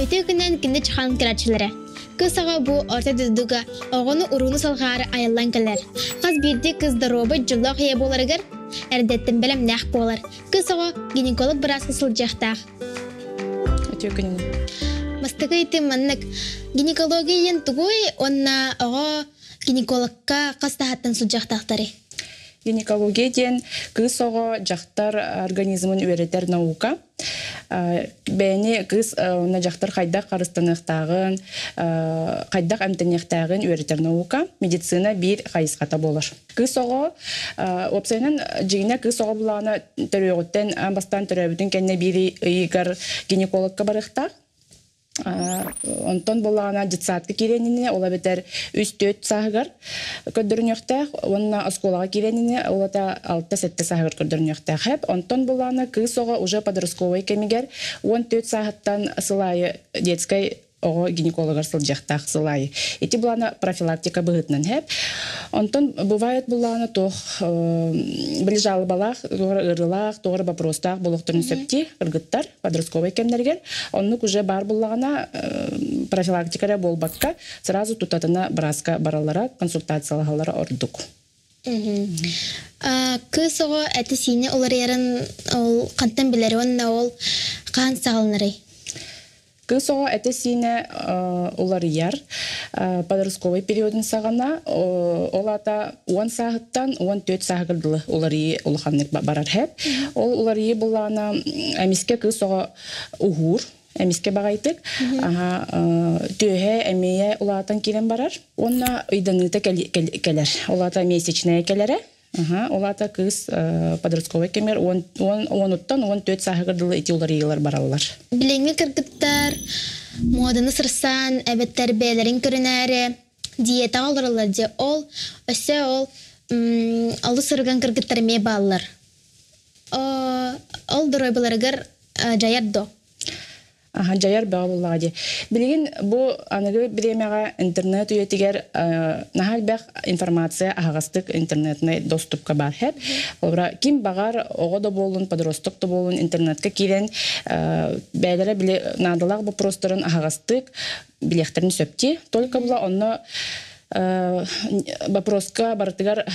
Өте күнен кінде чыхан кірачылары. Кысаға бұ орта дүздігі оғыны ұруны салғары айылан кәлер. Қаз бірді кыз дұробы жылы қия боларығыр, әрдеттен бәлем нәқ болар. Кысаға гинеколог біраз қысыл жақтақ. Өте күнен. Мастығы еті маннық гинекологиян тұғой, онна оға гинекологқа қастағаттан сұл жақтақтары. Гинекология ден кыз оға жақтар организмын өретер наука. Бәйіне кыз на жақтар қайдақ қарыстанықтағын, қайдақ әмтінектағын өретер наука. Медицина бір қайысқата болыр. Кыз оға, опсайынан жегіне кыз оға бұлағына түрегіттен, бастан түрегіттен кәне бірі үйгар гинекологқа барықтақ. Онтон болағына жытсатқы кереніне, ола бетер 3-4 сағығар көддірін өқтәқ, онына осколаға кереніне, олата 6-7 сағығар көддірін өқтәқ. Онтон болағына кыз оға уже подростковай кемегер 14 сағыттан сылайы детскай оға гинекологар сылжақтақ сылайы. Эти болағына профилактика бұғытнан хәп. Онтон бывает болағына тоқ білжалы балақ, тоғыр ұрылақ, тоғыр бапростақ болуқтырын сөпті, ұргыттар, подростковай кемдергер. Оннық уже бар болағына профилактикара болбаққа сразу тұтатына біразға баралара, консультациялағалары ордық. Кыз оға әті сіне олар ерін қантан білері, онына ол қан сағылыныры? Кыз оға әті сіне олар ер, подростковый периодын сағана, олата 10 сағыттан 14 сағырдылы олар ие олықанлық барар әп. Олар ие болағына әмеске кыз оға ұғыр, әмеске бағайтық, түйе әмейе олатан келен барар. Онна үйдіңіті келер, олата месячная келері. Олата кыз подростковый кемер 10-14 сағырдылы еті олар иелер баралар. Білеңі кіргіттар, моданы сырсан, әбеттер бәлерін көрінәрі, диета алырылар де ол, өсе ол алды сырған кіргіттар ме балылар. Ол дұрой бұларығыр жаярдо. Жаяр бағылығы. Білген, бұл анығы біремеға интернет үйетігер нахал бәқ информация ағастық интернетіне доступқа бар хәп. Олыра, кем бағар оғы да болын, подростық да болын, интернетке керен бәлері біле надылақ бұл простырын ағастық білектерін сөпті. Только бұла оны бапроска барытыгар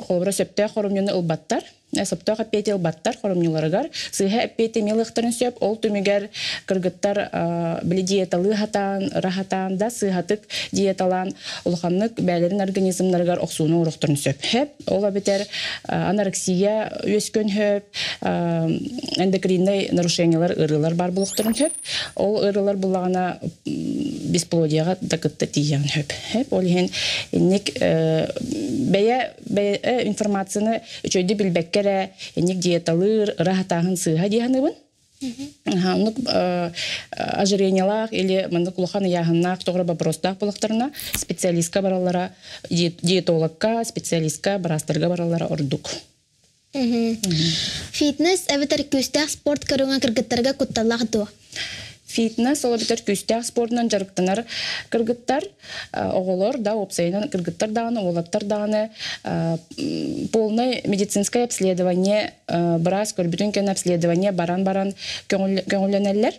қолбыра сөпті қорымнені ұлбаттар. Саптақ әппеті ұлбаттар қорымнеларығар. Сыға әппеті мелықтарын сөп, ол түмігер кіргіттар білі диеталы хатан, рахатан да сығатық диеталан ұлғанлық бәлерін организмларығар оқсуыны ұрықтарын сөп. Хәп, ол әбетер анорексия өскөн хөп, эндокринный нарушениялар ұрылар бар бұлықтарын хөп. Ол ұрылар бұлағына бесплодияға дақытты тиген хөп. Ол ең бәйе информацияны үшөйді білбәккер ник диеталыр, рахатағын сыға дейханыбын. Ожирениялақ или мандық ұлған яғыннақ тоғыры бапростақ болықтарына специалистка баралара, диетологқа, специалистка барастырға баралара ордық. Фитнес әвітер көстәқ спорт көріңі кіргіттарға күтталақ дуа? Фитнес, ол бітер күстәқ спортынан жарықтанар кіргіттар, оғылыр, да, опсайынан кіргіттар дағаны, оғылаттар дағаны, полный медицинское обследование, біраз көрбітін кен обследование баран-баран көңіленелер.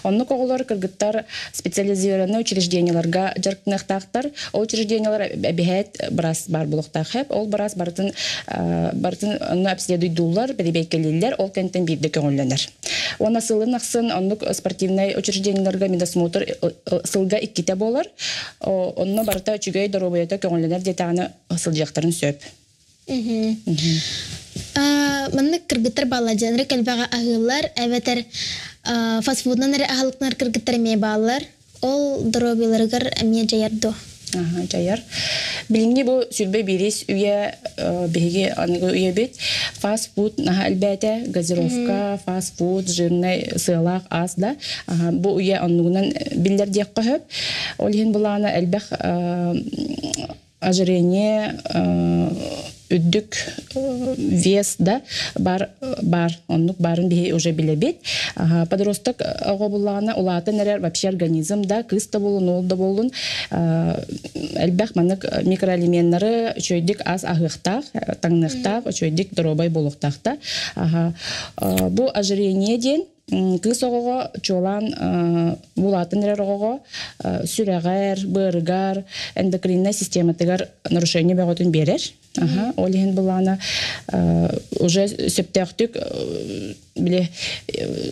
Онны коғылар кыргыттар специализированный учрежденияларга жарктынактактар. Ол учреждениялар бәбәһәт брас бар булыктак хәп. Ол брас бартын онны обследуйдулар, белебекелләр, ол кентен бирде көңелләнер. Она сылын аксын онны спортивный учрежденияларга медосмотр сылга 2 болар. Онны барта чүгәй дорубайта көңелләнер детаны сылҗактарын сөп. Манны кыргыттар балаҗанры калбага агылар, әвәтер фастфуднан ахалыкнар кыргыттар ме балалар, ол дробиларгар әме жаярдо. Жаяр. Билинги бу сүрбе бирис үйе беге аныгы үйе бит. Фастфуд наха әлбәтә газировка, фастфуд, жирный сылак аз да. Бу үйе анугунан биллер дип кыһып, ол һин буланы әлбәх ожирение үддік вес да бар оннук барын бе уже билебет. Подросток оғобулағына улаты нерер вообще организм да кыста болун, ол да болун. Әлбәқ манык микроэлементтары чөйдік аз ағықтақ, таңнықтақ, чөйдік дробай болуқтақта. Бу ожирение ден кыз оғоға чолан булатын эрер оғоға сүрәгәр, быргар, эндокринная систематыгар нарушение бәгөтүн берер. Олиһин булана уже септяктык биле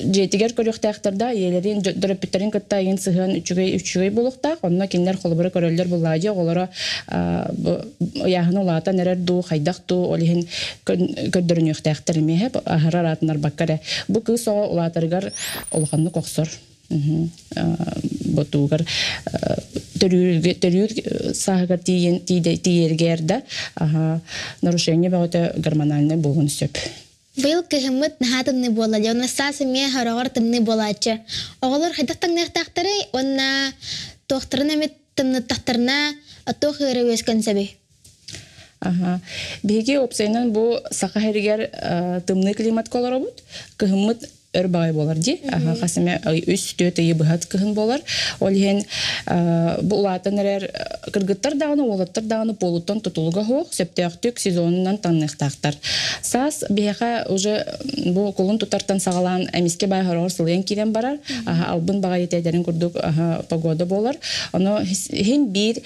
жетигер көрөктактарда елерин дөрөпүттерин кыттайын сыгын үчүгөй булукта онна киндер холбары көрөллөр буллади олора яһын улата нерер ду хайдакту олиһин көдөрүнөктактар мехеп ахараратнар баккаре бу кыз улатаргар олганны коксор ботугар төрүр сагар тиергерде нарушение бөгөтө гормональный болгон сөп. Быйыл кыһыммыт наһатымны буолла, онна саасымия хорогор тымны буолаачы. Оголор хайдактан нехтактары, онна тохтарын эмет тымныттактарына атох ыры өскөн себи. Биги опсайнан бу сака хергер тымны климат колоробут, кыһыммыт өрбай болар ди. Хасыме үс төтө ебахат кыһын болар. Олиһен бу улатын эрер кыргыттар даганы, олаттар даганы полуттан тутулга хок, септяктык сезонунан танныктактар. Сас бияха уже бу колун тутартан сагалан эмиске бай хорор сылыен кирен барар. Албын бага етедерин курдук погода болар. Аны хин бир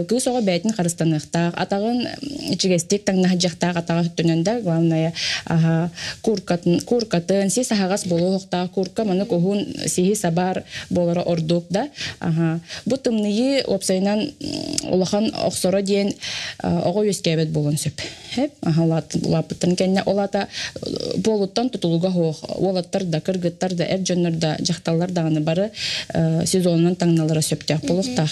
кыз ога бәйтин карыстаныктак, атагын ичигестик таңна жактак атага төтөнөндө главное куркатын сис сахагас болуокта курка маны когун сихи сабар болара ордук да. Бу тымныы опсайнан улахан оксоро диен ого өскебет болгон сөп. Хеп лапытын кенне олата болуттан тутулуга хох. Олаттар да кыргыттар да эржөннөр да жакталлар даганы бары сезонунан таңналара сөптөк болуктак.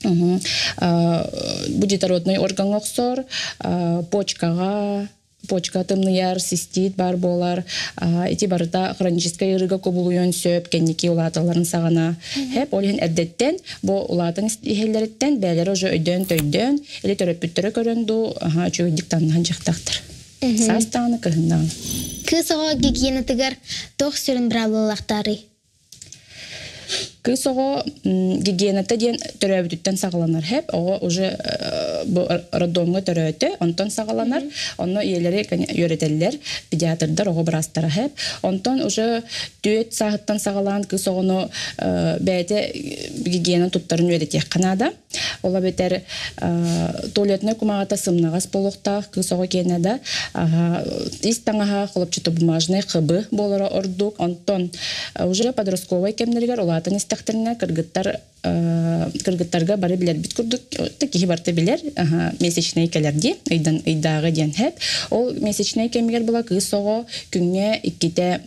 Бу детородный орган оксор, почка тымныяр, цистит бар болар, эти барыта хроническая ырыга кобулуен сөп, кенники улаталарын сагана. Хеп, олихин эрдеттен, бу улатын ихеллереттен, бәлер уже өйдөн, или төрөпүттөрө көрөндү, чөйдик таннан жактактыр. Састаны кыһындан. Кысого гигиенатыгар тох сүрүн бралылактары. Кысого гигиената ден төрөбүттен сагаланар хеп, ого уже роддомга төрөтө, онтон сагаланар, онно иелери йөрөтеллер, педиатрдар ого брастара хеп, онтон уже 4 сааттан сагалан кысогону бәте гигиена туттарын йөрөтөк канада. Ола бетер туалетный кумагата сымнагас болукта кысого кенеда, истаңага холопчуто бумажный кыбы болора ордук, онтон уже подростковый кемнергер улатын истактерне кыргыттарга бары билер бит курдук, такие барты билер, месячный келерди, ыйдагы ден хеп. Ол месячный кемгер була кысого күнгө 2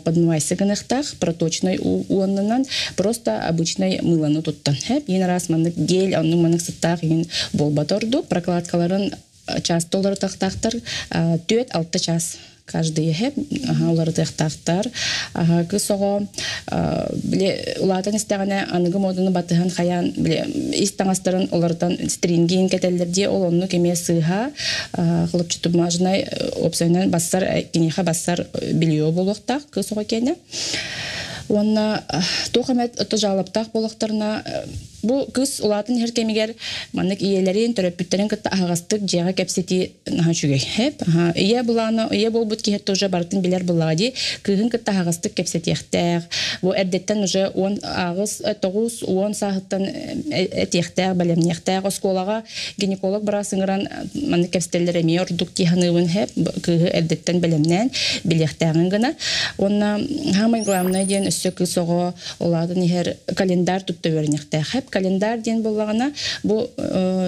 подмывайся гынықтақ, проточной уаннынан просто обычной мыланы туттан. Ен раз манық гель, анның манық сыттақ ен болбаторду. Прокладкаларын час толары тақтақтар, 4-6 час каждый хеп, олары тақтақтар. Кысого улатын істеғаны анығы модыны батыған қаян, истаңастарын олардан стринген кетелерде, ол онны кеме сыға, қылып жұты бумажынай опсайынан бассар, кенеха бассар білеу болуқтақ, кысого кені. Онна тоқамет ұты жалаптақ болуқтарына бу кыз улатын херкемигер маннык иелерин төрөпүттерин кытта агастык жага кепсети нахачугай хеп ия буланы ия болбут ки хетто уже бартын билер булади кыгын кытта агастык кепсети яхтар бу эрдеттен уже 10 агыс 9-10 сааттан этехтер балемнехтер осколага гинеколог барасыңран маннык кепстеллер эмиордук тиханыбын хеп кыгы эрдеттен белемнен билехтерин гына онна хамай главный ден өссөкү сого улатын хер календар тутта бернехтер хеп календар ден боллагана бу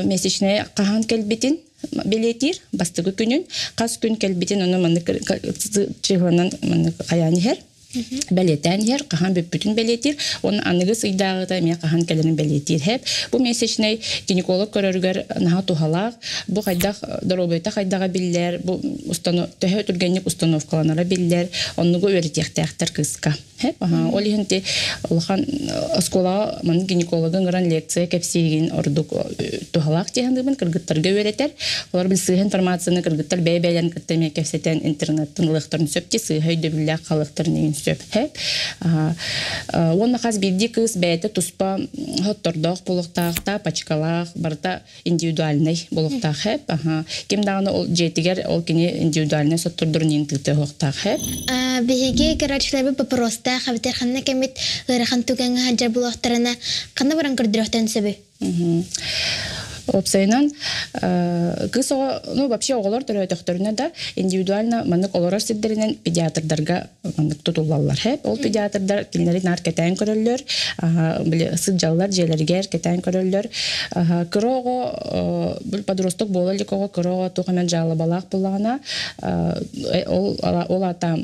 месячный кахан келбетин билетир бастыгы күнүн кас күн келбетин аны маны чыгынан маны каяны хер белетен хер кахан бүтүн белетир он аныгы сыйдагыда ме кахан келерин белетир хеп бу месячный гинеколог көрөргөр наха тухалак бу кайдак доробойта кайдага биллер бу установ төһө түргенник установкаланара биллер оннугу өрөтектер кыска хеп олихенте улхан оскола ман гинекологын гран лекция кепсигин ордук тухалак дегендибин кыргыттарга өретер олар билсе информацияны кыргыттар бәйбәлен кеттеме кепсетен интернеттен лыктырын сөпти сыйһайды биллер калыктырын сөп хеп. Он нахаз бидди кыз бәйті туспа хоттордох болуқтақта, пачкалақ, барта индивидуальный болуқтақ хеп. Кем дағаны ол жетігер ол кені индивидуальный соттырдырын еңтілті хоқтақ хеп. Беге карачылары попроста хабитер ханна кемит ырахан туган хаджар булуқтарына қанна баран көрдіріқтен сөбі? Опсайнан кыз вообще оголор төрөтөктөрүнө да индивидуально мандык олорор сиддеринен педиатрдарга мандык тутулалар хеп. Ол педиатрдар кинлери нар кетен көрөллөр, биле сыджаллар желергер кетен көрөллөр. Кырого бул подросток болалыкого кырого тухамен жалы балак буллагана ол ата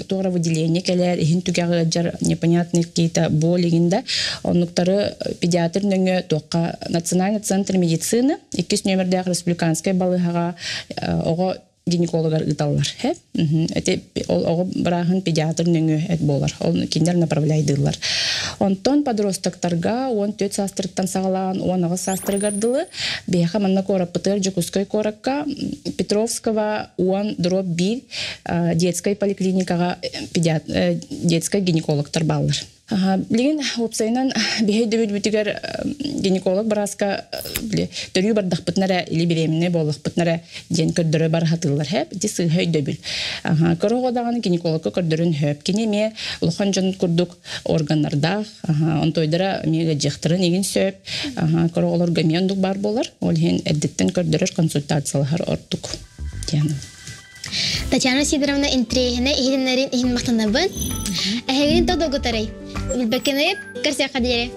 тора выделение келер ихин түгәгә жар непонятные какие-то боли гинде онуктары педиатр нөңө тоққа национальный центр медицины 2 номердәге республиканская балыга ого гинекологлар италлар хеп эти ого брахын педиатр нөңө эт болар ол киндер направляйдылар онтон подростактарга 14 састырыктан сагалаган 19 састыргардылы беха манна корапытыр жукускай коракка Петровского 1/1 детской поликлиникага детский гинекологтар баллар. Билген опсайнан бихей дөбүл бүтүгер гинеколог бараска төрүү бардахпытнара или беременный боллахпытнара ден көрдөрө бар хатылар хеп дисый хей дөбүл. Корогодаган гинекологко көрдөрүн хөп кинеме улхан жон курдук органнарда онтойдара мега жехтырын еген сөп короголор гамендук бар болар ол хен эддеттен көрдөрөр консультациялар ортук. Татьяна Сидоровна интригіне ихинлерин ихин мақтанабын. Әхегін тодогутарай. Білбекеніп, көрсе қадере.